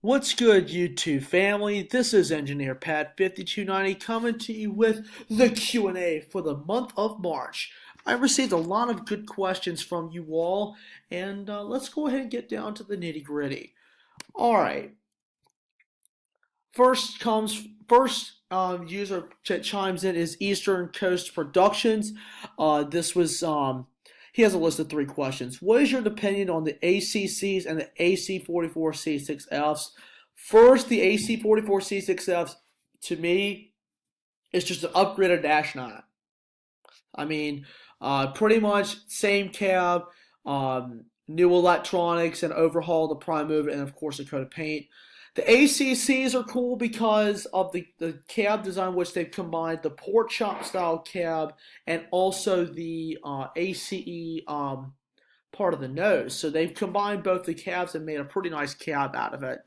What's good, YouTube family? This is Engineer Pat 5290 coming to you with the Q&A for the month of March. I received a lot of good questions from you all, and let's go ahead and get down to the nitty gritty. All right, first user that chimes in is Eastern Coast Productions. This was he has a list of three questions. What is your opinion on the ACCs and the AC44C6Fs? First, the AC44C6Fs to me is just an upgraded Dash 9. I mean, pretty much same cab, new electronics, and overhaul the prime mover, and of course a coat of paint. The ACCs are cool because of the cab design, which they've combined the port chop style cab and also the ACE part of the nose. So they've combined both the cabs and made a pretty nice cab out of it.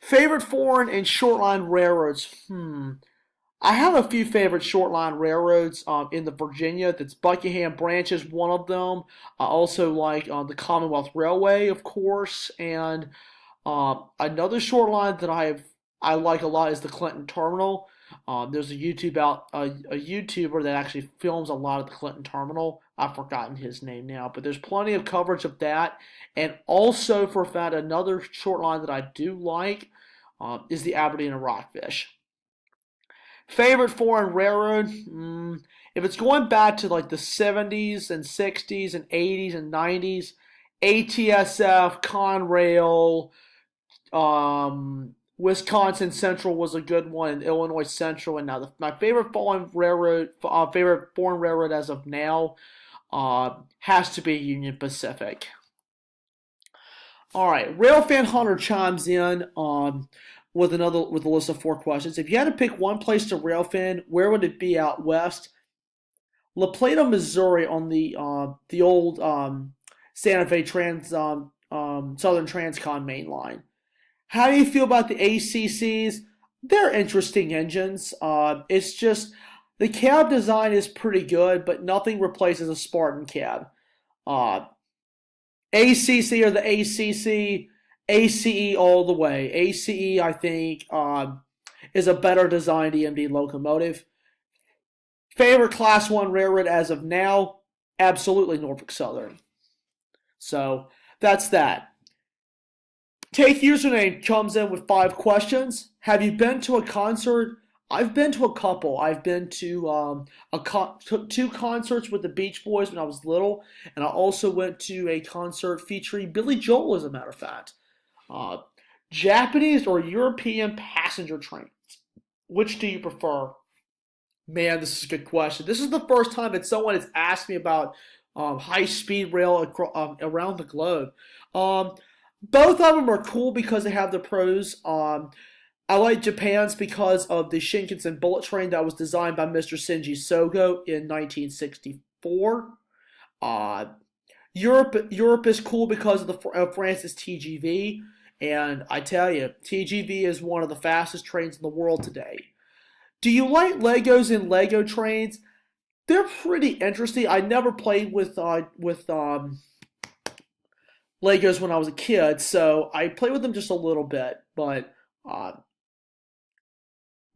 Favorite foreign and short line railroads? I have a few favorite short line railroads in the Virginia. That's Buckingham Branch is one of them. I also like the Commonwealth Railway, of course, and another short line that I like a lot is the Clinton Terminal. There's a YouTuber that actually films a lot of the Clinton Terminal. I've forgotten his name now, but there's plenty of coverage of that. And also, for a fact, another short line that I do like is the Aberdeen and Rockfish. Favorite foreign railroad? If it's going back to like the 70s and 60s and 80s and 90s, ATSF, Conrail, Wisconsin Central was a good one, and Illinois Central. And now my favorite favorite foreign railroad as of now, has to be Union Pacific. All right, Railfan Hunter chimes in with a list of four questions. If you had to pick one place to railfan, where would it be out west? La Plata, Missouri, on the old Santa Fe Southern Transcon main line. How do you feel about the ACCs? They're interesting engines. It's just the cab design is pretty good, but nothing replaces a Spartan cab. ACC or the ACC, ACE all the way. ACE, I think, is a better designed EMD locomotive. Favorite Class 1 railroad as of now? Absolutely Norfolk Southern. So that's that. Take username comes in with 5 questions. Have you been to a concert? I've been to a couple. I've been to two concerts with the Beach Boys when I was little, and I also went to a concert featuring Billy Joel, as a matter of fact. Uh, Japanese or European passenger trains? Which do you prefer? Man, this is a good question. This is the first time that someone has asked me about high-speed rail around the globe. Um, Both of them are cool because they have their pros. I like Japan's because of the Shinkansen bullet train that was designed by Mr. Shinji Sogo in 1964. Uh, Europe is cool because of France's TGV, and I tell you, TGV is one of the fastest trains in the world today. Do you like Legos and Lego trains? They're pretty interesting. I never played with Legos when I was a kid, so I played with them just a little bit, but uh,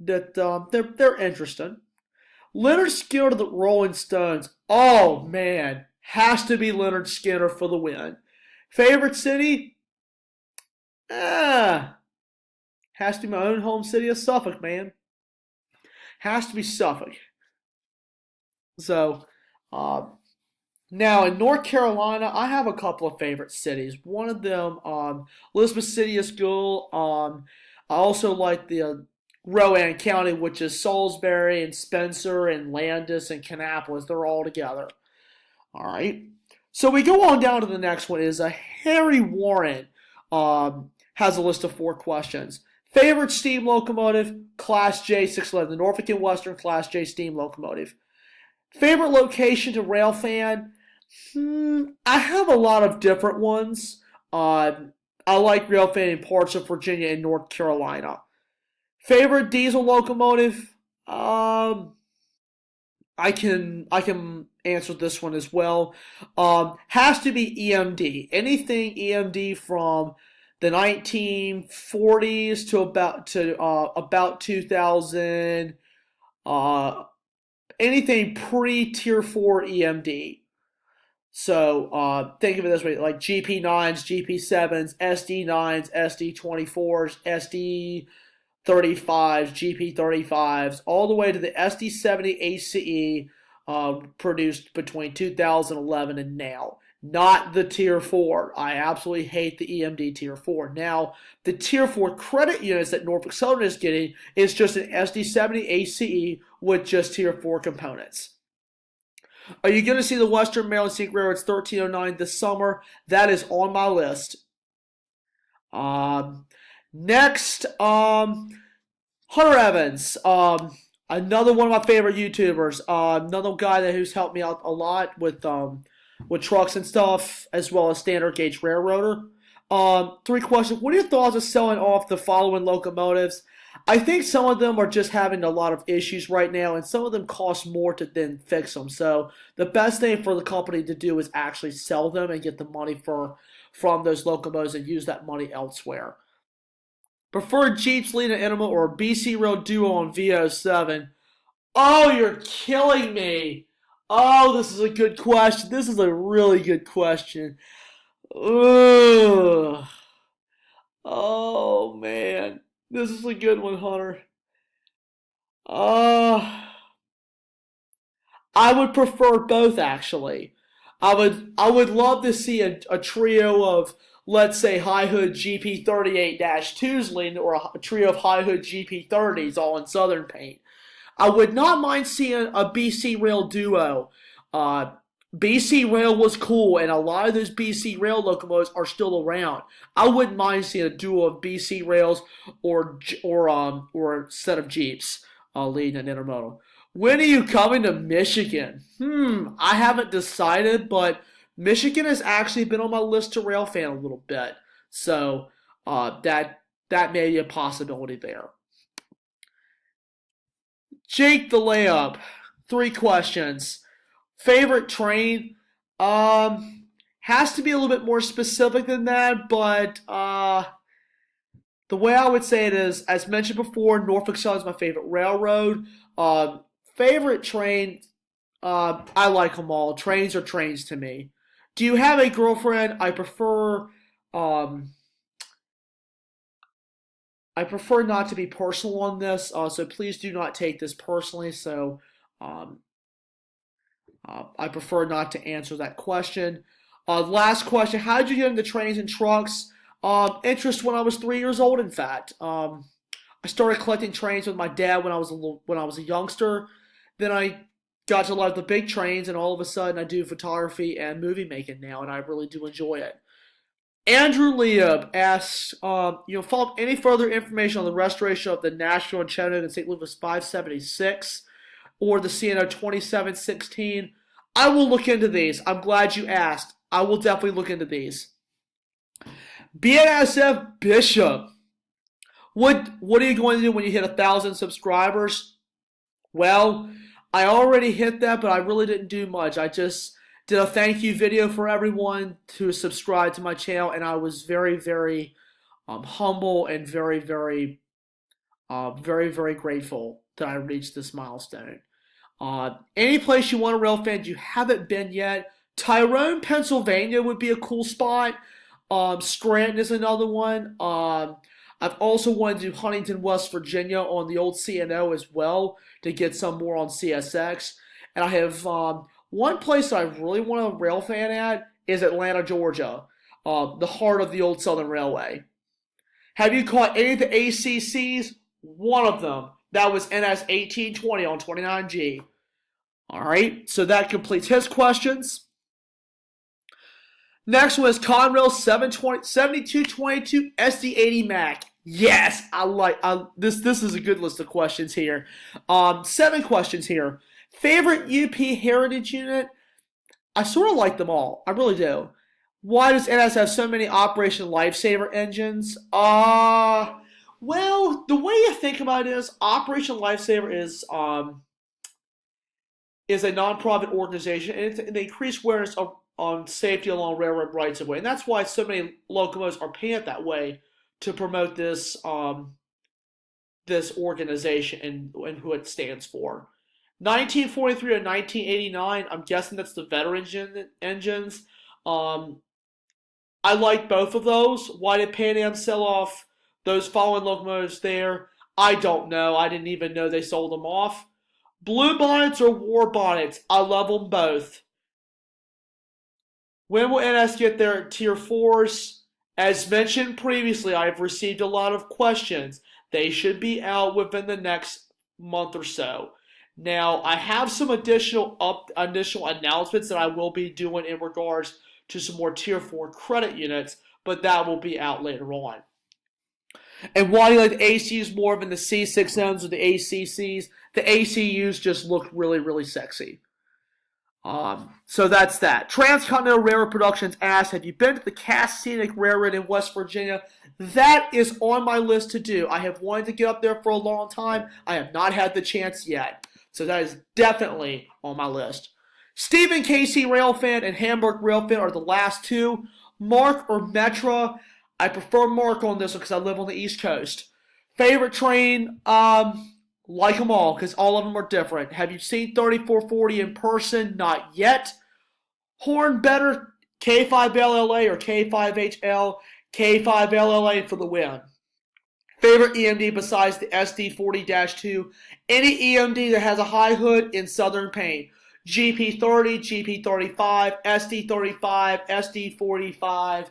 they're interesting. Leonard Skinner to the Rolling Stones. Oh man, has to be Leonard Skinner for the win. Favorite city? Ah, has to be my own home city of Suffolk, man. Has to be Suffolk. So, uh, now in North Carolina, I have a couple of favorite cities. One of them, Elizabeth City is cool. I also like the Rowan County, which is Salisbury and Spencer and Landis and Kannapolis. They're all together. All right. So we go on down to the next one. Is a Harry Warren has a list of 4 questions. Favorite steam locomotive? Class J 611, the Norfolk and Western Class J steam locomotive. Favorite location to rail fan? I have a lot of different ones. I like rail fan in parts of Virginia and North Carolina. Favorite diesel locomotive? I can answer this one as well. Has to be EMD. Anything EMD from the 1940s to about 2000. Anything pre Tier 4 EMD. So think of it this way: like GP9s, GP7s, SD9s, SD24s, SD35s, GP35s, all the way to the SD70 ACE produced between 2011 and now. Not the Tier 4. I absolutely hate the EMD Tier 4. Now, the Tier 4 credit units that Norfolk Southern is getting is just an SD70 ACE with just Tier 4 components. Are you going to see the Western Maryland Scenic Railroad's 1309 this summer? That is on my list. Next, Hunter Evans. Another one of my favorite YouTubers. Another guy who's helped me out a lot with trucks and stuff, as well as standard gauge railroader. 3 questions. What are your thoughts on selling off the following locomotives? I think some of them are just having a lot of issues right now, and some of them cost more to then fix them. So the best thing for the company to do is actually sell them and get the money from those locomotives and use that money elsewhere. Preferred Jeeps, Lena Enema, or BC Rail Duo on VO7? Oh, you're killing me. Oh, this is a good question. This is a really good question. Ugh. Oh, man. This is a good one, Hunter. I would prefer both, actually. I would love to see a trio of, let's say, high hood GP38-2s lean, or a trio of high hood GP30s all in Southern paint. I would not mind seeing a BC Rail Duo. BC Rail was cool, and a lot of those BC Rail locomotives are still around. I wouldn't mind seeing a duo of BC Rails or a set of Jeeps leading an intermodal. When are you coming to Michigan? I haven't decided, but Michigan has actually been on my list to rail fan a little bit, so that may be a possibility there. Jake the Layup, 3 questions. Favorite train? Has to be a little bit more specific than that, but the way I would say it is, as mentioned before, Norfolk Southern is my favorite railroad. Favorite train? I like them all. Trains are trains to me. Do you have a girlfriend? I prefer not to be personal on this, so please do not take this personally. So I prefer not to answer that question. Last question: how did you get into trains and trucks? Interest when I was 3 years old. In fact, I started collecting trains with my dad when I was a youngster. Then I got to love the big trains, and all of a sudden I do photography and movie making now, and I really do enjoy it. Andrew Leib asks, follow up any further information on the restoration of the Nashville and Chattanooga and St. Louis 576 or the CNO 2716. I will look into these. I'm glad you asked. I will definitely look into these. BNSF Bishop. What are you going to do when you hit 1,000 subscribers? Well, I already hit that, but I really didn't do much. I just did a thank you video for everyone to subscribe to my channel, and I was very, very humble and very, very, very, very grateful that I reached this milestone. Any place you want to rail fan you haven't been yet, Tyrone, Pennsylvania would be a cool spot. Scranton is another one. I've also wanted to do Huntington, West Virginia on the old CNO as well to get some more on CSX. And I have one place that I really want to rail fan at is Atlanta, Georgia, the heart of the old Southern Railway. Have you caught any of the ACCs? One of them. That was NS 1820 on 29G. All right, so that completes his questions. Next one is Conrail 7222 SD80 Mac. Yes, this. This is a good list of questions here. 7 questions here. Favorite UP Heritage unit? I sort of like them all. I really do. Why does NS have so many Operation Lifesaver engines? Well, the way you think about it is Operation Lifesaver is a nonprofit organization, and they increase awareness safety along railroad rights of way, and that's why so many locomotives are painted that way to promote this organization and who it stands for. 1943 to 1989, I'm guessing that's the veteran engines. Um, I like both of those. Why did Pan Am sell off those following locomotives there? I don't know. I didn't even know they sold them off. Blue bonnets or war bonnets? I love them both. When will NS get their Tier 4s? As mentioned previously, I have received a lot of questions. They should be out within the next month or so. Now, I have some additional announcements that I will be doing in regards to some more Tier 4 credit units, but that will be out later on. And why do you like the ACUs more than the C6Ms or the ACCs? The ACUs just look really, really sexy. So that's that. Transcontinental Railroad Productions asks, have you been to the Cass Scenic Railroad in West Virginia? That is on my list to do. I have wanted to get up there for a long time. I have not had the chance yet. So that is definitely on my list. Stephen Casey Railfan and Hamburg Railfan are the last two. Mark or Metra? I prefer Mark on this one because I live on the East Coast. Favorite train? Like them all because all of them are different. Have you seen 3440 in person? Not yet. Horn better K5LLA or K5HL? K5LLA for the win. Favorite EMD besides the SD40-2? Any EMD that has a high hood in Southern paint. GP30, GP35, SD35, SD45,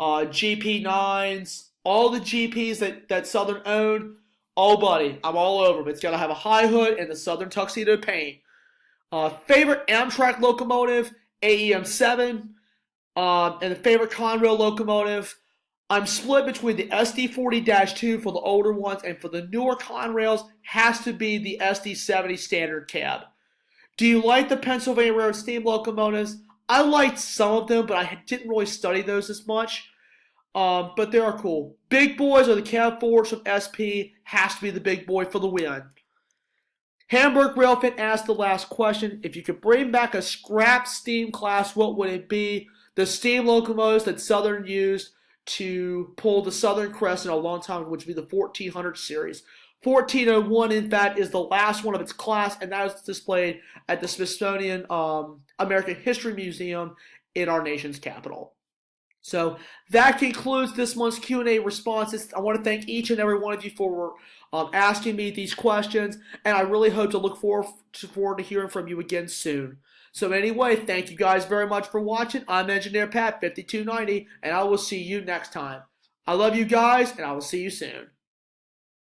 GP9s, all the GPs that Southern owned. Oh, buddy, I'm all over them. It's got to have a high hood and the Southern tuxedo paint. Favorite Amtrak locomotive, AEM7. And the favorite Conrail locomotive, I'm split between the SD40-2 for the older ones, and for the newer Conrails, has to be the SD70 standard cab. Do you like the Pennsylvania Railroad steam locomotives? I liked some of them, but I didn't really study those as much. But they are cool. Big boys are the cab forwards from SP. Has to be the big boy for the win. Hamburg Railfan asked the last question. If you could bring back a scrap steam class, what would it be? The steam locomotives that Southern used to pull the Southern Crescent a long time ago, which would be the 1400 series. 1401, in fact, is the last one of its class, and that is displayed at the Smithsonian American History Museum in our nation's capital. So that concludes this month's Q&A responses. I want to thank each and every one of you for asking me these questions, and I really hope to look forward to hearing from you again soon. So anyway, thank you guys very much for watching. I'm Engineer Pat 5290, and I will see you next time. I love you guys, and I will see you soon.